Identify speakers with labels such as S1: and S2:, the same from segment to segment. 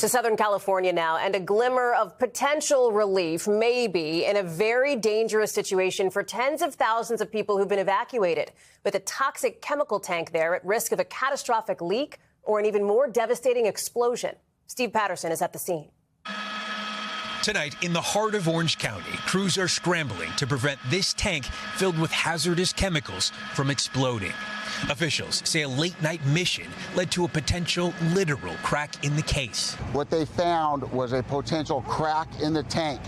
S1: To Southern California now, and a glimmer of potential relief, maybe, in a very dangerous situation for tens of thousands of people who've been evacuated, with a toxic chemical tank there at risk of a catastrophic leak or an even more devastating explosion. Steve Patterson is at the scene.
S2: Tonight, in the heart of Orange County, crews are scrambling to prevent this tank filled with hazardous chemicals from exploding. Officials say a late-night mission led to a potential literal crack in the case.
S3: What they found was a potential crack in the tank,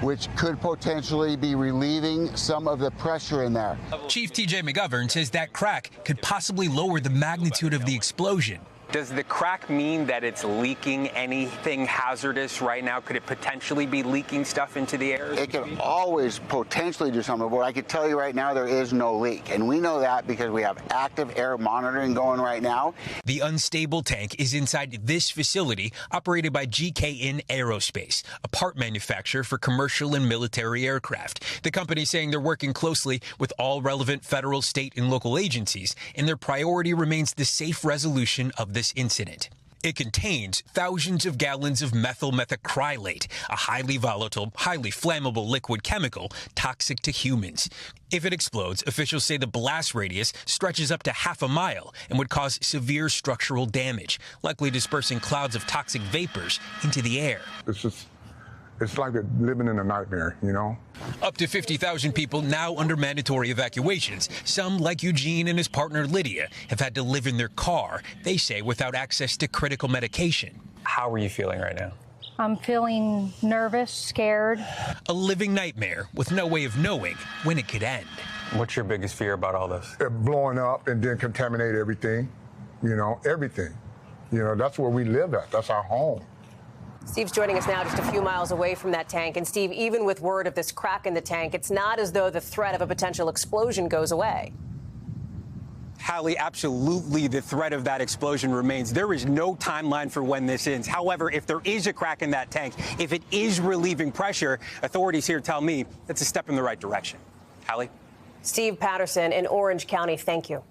S3: which could potentially be relieving some of the pressure in there.
S2: Chief T.J. McGovern says that crack could possibly lower the magnitude of the explosion.
S4: Does the crack mean that it's leaking anything hazardous right now? Could it potentially be leaking stuff into the air?
S3: It can always potentially do something, but I can tell you right now there is no leak. And we know that because we have active air monitoring going right now.
S2: The unstable tank is inside this facility operated by GKN Aerospace, a part manufacturer for commercial and military aircraft. The company saying they're working closely with all relevant federal, state, and local agencies, and their priority remains the safe resolution of this incident. It contains thousands of gallons of methyl methacrylate, a highly volatile, highly flammable liquid chemical toxic to humans. If it explodes, officials say the blast radius stretches up to half a mile and would cause severe structural damage, likely dispersing clouds of toxic vapors into the air.
S5: It's like living in a nightmare, you know?
S2: Up to 50,000 people now under mandatory evacuations. Some, like Eugene and his partner Lydia, have had to live in their car, they say, without access to critical medication.
S4: How are you feeling right now?
S6: I'm feeling nervous, scared.
S2: A living nightmare with no way of knowing when it could end.
S4: What's your biggest fear about all this?
S5: Blowing up and then contaminate everything, you know, everything. You know, that's where we live at. That's our home.
S1: Steve's joining us now just a few miles away from that tank. And Steve, even with word of this crack in the tank, it's not as though the threat of a potential explosion goes away.
S4: Hallie, absolutely the threat of that explosion remains. There is no timeline for when this ends. However, if there is a crack in that tank, if it is relieving pressure, authorities here tell me that's a step in the right direction. Hallie?
S1: Steve Patterson in Orange County, thank you.